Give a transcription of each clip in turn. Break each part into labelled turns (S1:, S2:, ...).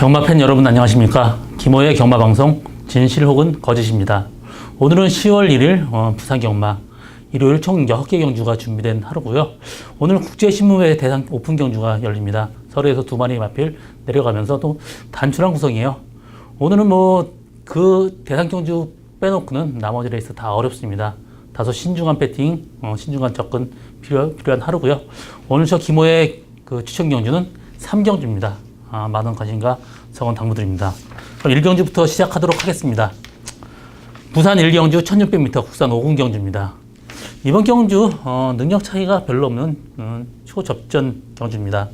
S1: 경마 팬 여러분 안녕하십니까? 김호의 경마 방송 진실 혹은 거짓입니다. 오늘은 10월 1일 부산 경마 일요일 총 6개 경주가 준비된 하루고요. 오늘 국제신문회 대상 오픈 경주가 열립니다. 서울에서 2마리 마필 내려가면서 또 단출한 구성이에요. 오늘은 그 대상 경주 빼놓고는 나머지 레이스 다 어렵습니다. 다소 신중한 배팅, 신중한 접근 필요한 하루고요. 오늘 저 김호의 그 추천 경주는 3경주입니다. 많은 관심과 성원 당부드립니다. 그럼 1경주부터 시작하도록 하겠습니다. 부산 1경주 1600m 국산 5군 경주입니다. 이번 경주 능력 차이가 별로 없는 초접전 경주입니다.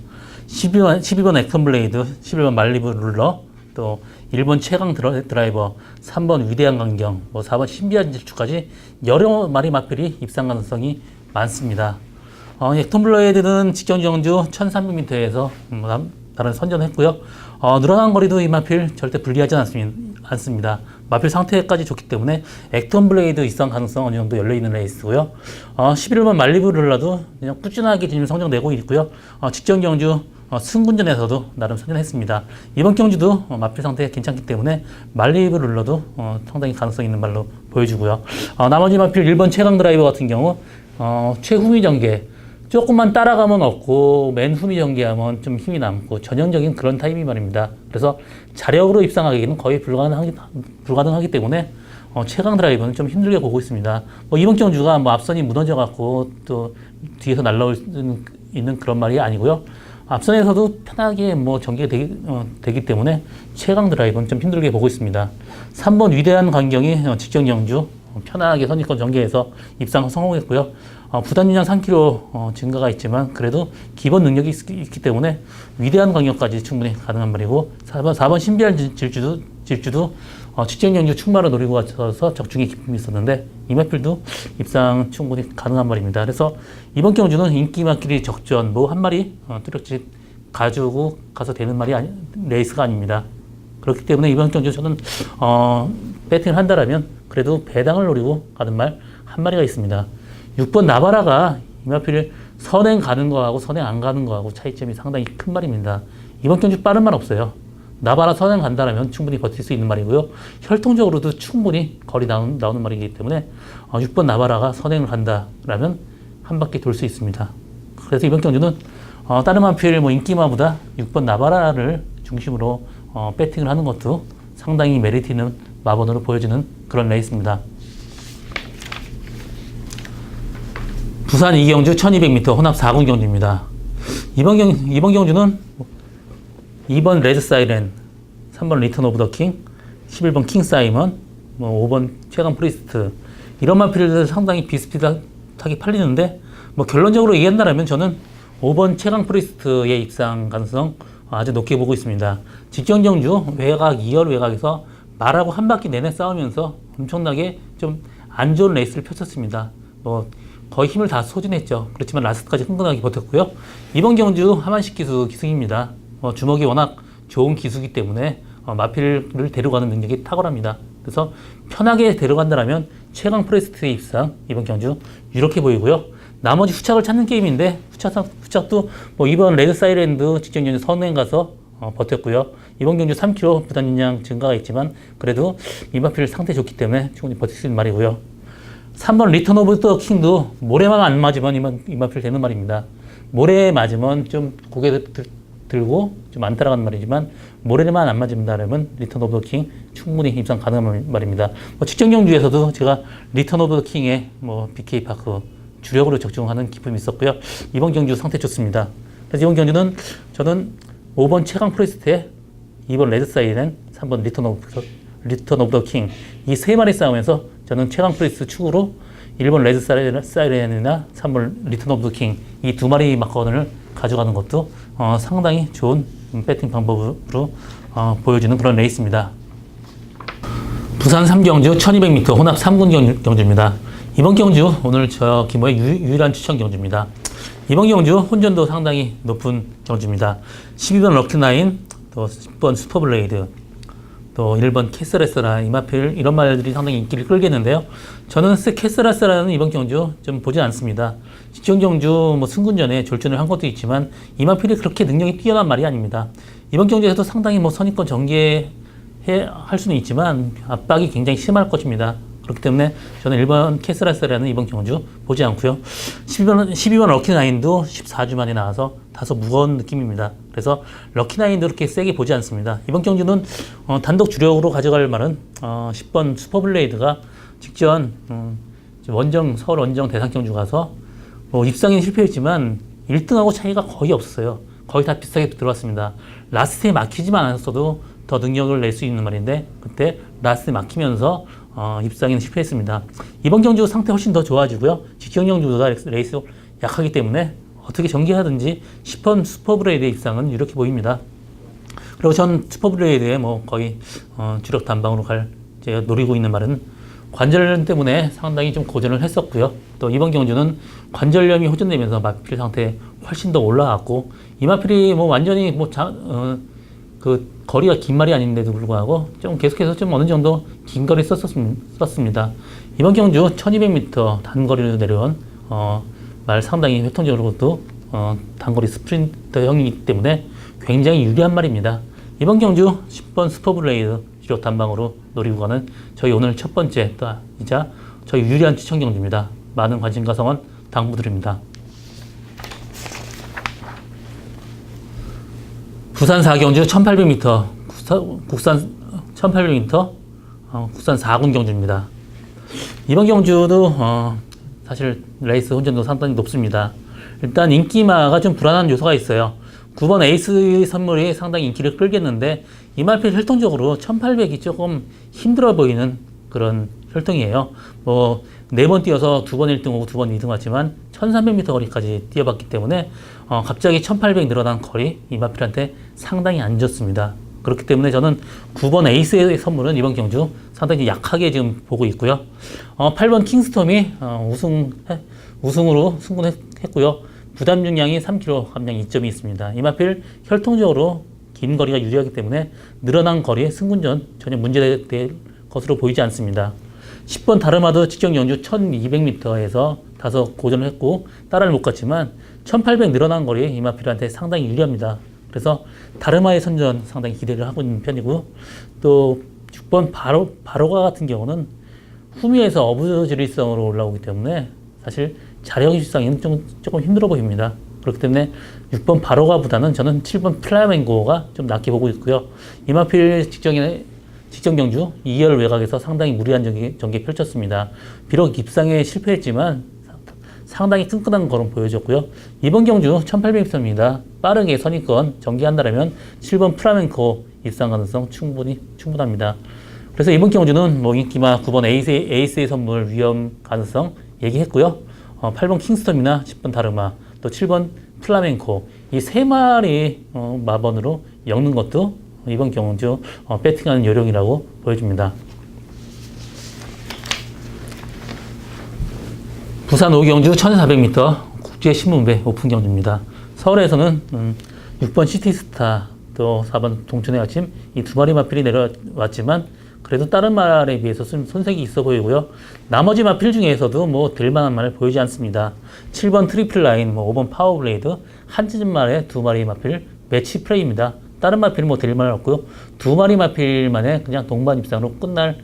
S1: 12번 액턴블레이드, 11번 말리브 룰러, 또 1번 최강 드라이버, 3번 위대한 강경, 4번 신비한 질주까지 여러 마리 마필이 입상 가능성이 많습니다. 액턴블레이드는 직전 경주 1300m에서 다른 선전했고요. 늘어난 거리도 이 마필 절대 불리하지 않습니다. 마필 상태까지 좋기 때문에 액턴블레이드 입상 가능성 어느 정도 열려있는 레이스고요. 11번 말리브 룰러도 그냥 꾸준하게 지금 성적 내고 있고요. 직전 경주 승군전에서도 나름 선전했습니다. 이번 경주도 마필 상태 괜찮기 때문에 말리브 룰러도 상당히 가능성 있는 말로 보여주고요. 나머지 마필 1번 최강 드라이버 같은 경우 최후미 전개 조금만 따라가면 없고 맨 후미 전개하면 좀 힘이 남고 전형적인 그런 타입이 말입니다. 그래서 자력으로 입상하기는 거의 불가능하기 때문에 최강 드라이버는 좀 힘들게 보고 있습니다. 이번 경주가 앞선이 무너져 갖고 또 뒤에서 날라올 수 있는 그런 말이 아니고요. 앞선에서도 편하게 전개가 되기 때문에 최강 드라이버는 좀 힘들게 보고 있습니다. 3번 위대한 강경이 직전 경주 편하게 선입권 전개해서 입상 성공했고요. 부담인양 3kg 증가가 있지만 그래도 기본 능력이 있기 때문에 위대한 강경까지 충분히 가능한 말이고 4번 신비한 질주도 직전 경주 충마를 노리고 와서 적중의 기쁨이 있었는데 이 마필도 입상 충분히 가능한 말입니다. 그래서 이번 경주는 인기 마필이 적전 한 마리 뚜렷이 가지고 가서 되는 말이 레이스가 아닙니다. 그렇기 때문에 이번 경주 저는 배팅을 한다라면 그래도 배당을 노리고 가는 말 한 마리가 있습니다. 6번 나바라가 이 마필을 선행 가는 거하고 선행 안 가는 거하고 차이점이 상당히 큰 말입니다. 이번 경주 빠른 말 없어요. 나바라 선행 간다라면 충분히 버틸 수 있는 말이고요. 혈통적으로도 충분히 거리 나오는 말이기 때문에 6번 나바라가 선행을 한다라면 한 바퀴 돌 수 있습니다. 그래서 이번 경주는 다른 마필 인기마보다 6번 나바라를 중심으로 배팅을 하는 것도 상당히 메리트 있는 마번으로 보여지는 그런 레이스입니다. 부산 2경주 1200m 혼합 4군 경주입니다. 이번 경주는 2번 레드 사이렌, 3번 리턴 오브 더 킹, 11번 킹 사이먼, 5번 최강 프리스트 이런 마필들 상당히 비슷비슷하게 팔리는데 결론적으로 얘기한다면 저는 5번 최강 프리스트의 입상 가능성 아주 높게 보고 있습니다. 직전 경주 외곽 2열 외곽에서 말하고 한 바퀴 내내 싸우면서 엄청나게 좀 안 좋은 레이스를 펼쳤습니다. 거의 힘을 다 소진했죠. 그렇지만 라스트까지 흥분하게 버텼고요. 이번 경주 하만식 기승입니다. 주먹이 워낙 좋은 기수기 때문에 마필을 데려가는 능력이 탁월합니다. 그래서 편하게 데려간다면 최강 프레스트의 입상 이번 경주 이렇게 보이고요. 나머지 후착을 찾는 게임인데 후착도 이번 레드 사이렌드 직전 경주 선행 가서 버텼고요. 이번 경주 3kg 부담인양 증가가 있지만 그래도 이 마필 상태 좋기 때문에 충분히 버틸 수 있는 말이고요. 3번 리턴 오브 더 킹도 모래만 안 맞으면 이 마필 되는 말입니다. 모래에 맞으면 좀 고개 들고 좀 안 따라가는 말이지만 모래만 안 맞는다면 리턴 오브 더 킹 충분히 입상 가능한 말입니다. 직전 경주에서도 제가 리턴 오브 더 킹의 BK 파크 주력으로 적중하는 기쁨이 있었고요. 이번 경주 상태 좋습니다. 그래서 이번 경주는 저는 5번 최강 프레스트에 2번 레드 사이렌, 3번 리턴 오브 더 킹 이 세 마리 싸움에서 저는 최강 프레스트 축으로 1번 레드 사이렌이나 3번 리턴 오브 더 킹 이 두 마리 마커원을 가져가는 것도 상당히 좋은 배팅 방법으로 보여지는 그런 레이스입니다. 부산 3경주 1200m 혼합 3군 경주입니다. 이번 경주 오늘 저 김호의 유일한 추천 경주입니다. 이번 경주 혼전도 상당히 높은 경주입니다. 12번 럭키나인, 또 10번 슈퍼블레이드, 또 1번 캐슬에스라, 이마필 이런 말들이 상당히 인기를 끌겠는데요. 저는 캐슬에스라는 이번 경주 좀 보지 않습니다. 직전 경주 뭐 승군전에 졸전을 한 것도 있지만 이마필이 그렇게 능력이 뛰어난 말이 아닙니다. 이번 경주에서도 상당히 뭐 선입권 전개할 수는 있지만 압박이 굉장히 심할 것입니다. 그렇기 때문에 저는 1번 캐슬에스라는 이번 경주 보지 않고요. 12번 럭키나인도 14주 만에 나와서 다소 무거운 느낌입니다. 그래서 럭키나인도 그렇게 세게 보지 않습니다. 이번 경주는 단독 주력으로 가져갈 말은 10번 슈퍼블레이드가 직전 서울 원정 대상 경주 가서 뭐 입상에는 실패했지만 1등하고 차이가 거의 없었어요. 거의 다 비슷하게 들어왔습니다. 라스트에 막히지만 않았어도 더 능력을 낼 수 있는 말인데 그때 라스트에 막히면서 입상에는 실패했습니다. 이번 경주 상태 훨씬 더 좋아지고요. 직전 경주보다 레이스 약하기 때문에 어떻게 전개하든지 10번 슈퍼브레이드의 입상은 이렇게 보입니다. 그리고 전 슈퍼브레이드에 뭐 거의 주력 단방으로 제가 노리고 있는 말은 관절염 때문에 상당히 좀 고전을 했었고요. 또 이번 경주는 관절염이 호전되면서 마필 상태 훨씬 더 올라왔고 이마필이 뭐 완전히 그 거리가 긴 말이 아닌데도 불구하고 좀 계속해서 좀 어느 정도 긴 거리 썼습니다. 이번 경주 1200m 단거리로 내려온 말 상당히 회통적으로도 단거리 스프린터형이기 때문에 굉장히 유리한 말입니다. 이번 경주 10번 슈퍼블레이드 주력 단방으로 노리고 가는 저희 오늘 첫 번째 이자 저희 유리한 추천 경주입니다. 많은 관심과 성원 당부드립니다. 부산 4경주 1800m 국산 1800m 국산 4군 경주입니다. 이번 경주도 사실 레이스 혼전도 상당히 높습니다. 일단 인기마가 좀 불안한 요소가 있어요. 9번 에이스 선물이 상당히 인기를 끌겠는데 이마필 혈통적으로 1800이 조금 힘들어 보이는 그런 혈통이에요. 뭐 4번 뛰어서 2번 1등 오고 2번 2등 왔지만 1300m 거리까지 뛰어봤기 때문에 갑자기 1800 늘어난 거리 이마필한테 상당히 안 좋습니다. 그렇기 때문에 저는 9번 에이스의 선물은 이번 경주 상당히 약하게 지금 보고 있고요. 8번 킹스톰이 우승으로 승분했고요. 부담 중량이 3kg, 감량 2점이 있습니다. 이마필 혈통적으로 긴 거리가 유리하기 때문에 늘어난 거리에 승군전 전혀 문제될 것으로 보이지 않습니다. 10번 다르마도 직전 경주 1200m에서 다소 고전을 했고 따라를 못 갔지만 1800 늘어난 거리에 이마필한테 상당히 유리합니다. 그래서 다르마의 선전 상당히 기대를 하고 있는 편이고 또 6번 바로가 같은 경우는 후미에서 어부지리성으로 올라오기 때문에 사실 자력 입상에는 조금 힘들어 보입니다. 그렇기 때문에 6번 바로가보다는 저는 7번 플라멩고가 좀 낫게 보고 있고요. 이마필 직전 경주 2열 외곽에서 상당히 무리한 전개 펼쳤습니다. 비록 입상에 실패했지만 상당히 끈끈한 걸음 보여줬고요. 이번 경주 1800m입니다. 빠르게 선입권 전개한다면 7번 플라멩코 입상 가능성 충분합니다. 그래서 이번 경주는 뭐 인기마 9번 에이스의 선물 위험 가능성 얘기했고요. 8번 킹스톰이나 10번 다르마 또 7번 플라멩코 이 세 마리 마번으로 엮는 것도 이번 경주 배팅하는 요령이라고 보여줍니다. 부산 5경주 1400m 국제신문배 오픈 경주입니다. 서울에서는 6번 시티스타 또 4번 동천의 아침 이 두 마리 마필이 내려왔지만 그래도 다른 말에 비해서 손색이 있어 보이고요. 나머지 마필 중에서도 뭐 될만한 말을 보이지 않습니다. 7번 트리플 라인, 5번 파워블레이드, 한 찢은 말에 두 마리 마필 매치 플레이입니다. 다른 마필은 뭐 될말 없고요. 두 마리 마필만에 그냥 동반 입상으로 끝날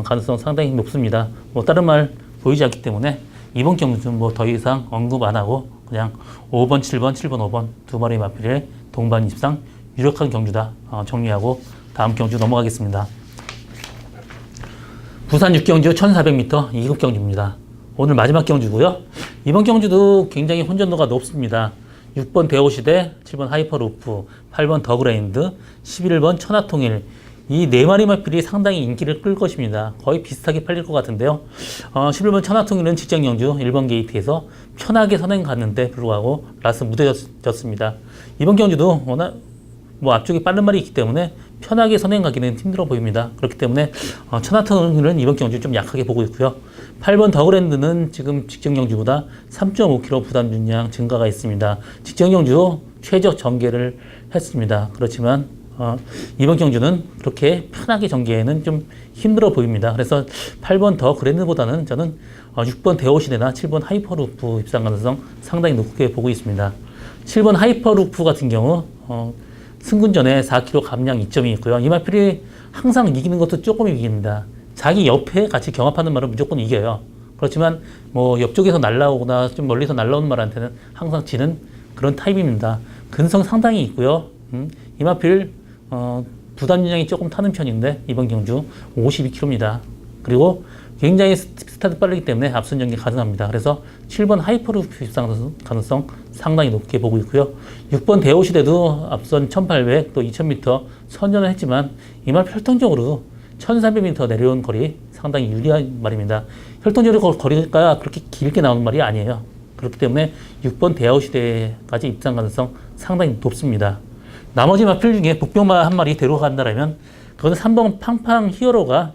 S1: 가능성 상당히 높습니다. 뭐 다른 말 보이지 않기 때문에 이번 경주는 뭐 더 이상 언급 안 하고 그냥 5번, 7번, 7번, 5번 두 마리 마필의 동반 입상 유력한 경주다 정리하고 다음 경주 넘어가겠습니다. 부산 6경주 1400m 2급 경주입니다. 오늘 마지막 경주고요. 이번 경주도 굉장히 혼전도가 높습니다. 6번 대오시대, 7번 하이퍼루프, 8번 더그랜드, 11번 천하통일 이 네 마리 마필이 상당히 인기를 끌 것입니다. 거의 비슷하게 팔릴 것 같은데요. 11번 천하통일은 직전 경주 1번 게이트에서 편하게 선행 갔는데 불구하고 라스 무뎌졌습니다. 이번 경주도 워낙 뭐 앞쪽에 빠른 말이 있기 때문에 편하게 선행 가기는 힘들어 보입니다. 그렇기 때문에 천하통일은 이번 경주 좀 약하게 보고 있고요. 8번 더그랜드는 지금 직전 경주보다 3.5kg 부담 중량 증가가 있습니다. 직전 경주 최저 전개를 했습니다. 그렇지만 이번 경주는 그렇게 편하게 전개에는 좀 힘들어 보입니다. 그래서 8번 더 그랜드보다는 저는 6번 데오시대나 7번 하이퍼루프 입상 가능성 상당히 높게 보고 있습니다. 7번 하이퍼루프 같은 경우 승군 전에 4km 감량 이점이 있고요. 이마필이 항상 이기는 것도 조금 이깁니다. 자기 옆에 같이 경합하는 말은 무조건 이겨요. 그렇지만 뭐 옆쪽에서 날라오거나 좀 멀리서 날라오는 말한테는 항상 지는 그런 타입입니다. 근성 상당히 있고요. 이마필 부담 유량이 조금 타는 편인데 이번 경주 52km입니다. 그리고 굉장히 스타트 빠르기 때문에 앞선 전개 가능합니다. 그래서 7번 하이퍼루프 입상 가능성 상당히 높게 보고 있고요. 6번 데오시대도 앞선 1800 또 2000m 선전을 했지만 이마필 혈통적으로 1300m 내려온 거리 상당히 유리한 말입니다. 혈통적으로 거리가 그렇게 길게 나오는 말이 아니에요. 그렇기 때문에 6번 데오시대까지 입상 가능성 상당히 높습니다. 나머지 마필 중에 복병마 한 마리 데려간다면 그거는 3번 팡팡 히어로가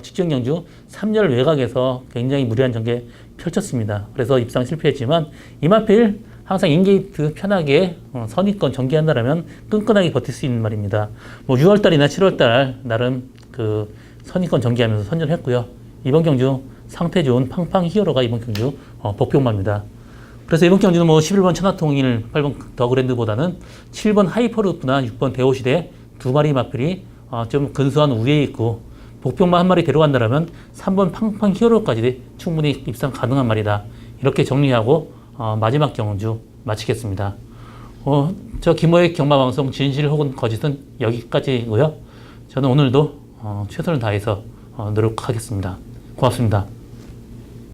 S1: 직전 경주 3열 외곽에서 굉장히 무리한 전개 펼쳤습니다. 그래서 입상 실패했지만 이마필 항상 인게이트 편하게 선입권 전개한다면 끈끈하게 버틸 수 있는 말입니다. 뭐 6월달이나 7월달 나름 그 선입권 전개하면서 선전했고요. 이번 경주 상태 좋은 팡팡 히어로가 이번 경주 복병마입니다. 그래서 이번 경주는 뭐 11번 천하통일, 8번 더그랜드보다는 7번 하이퍼루프나 6번 데오시대 두 마리 마필이 좀 근소한 우위에 있고 복병마 한 마리 데려간다면 3번 팡팡 히어로까지 충분히 입상 가능한 말이다. 이렇게 정리하고 마지막 경주 마치겠습니다. 저 김호의 경마방송 진실 혹은 거짓은 여기까지고요. 저는 오늘도 최선을 다해서 노력하겠습니다. 고맙습니다.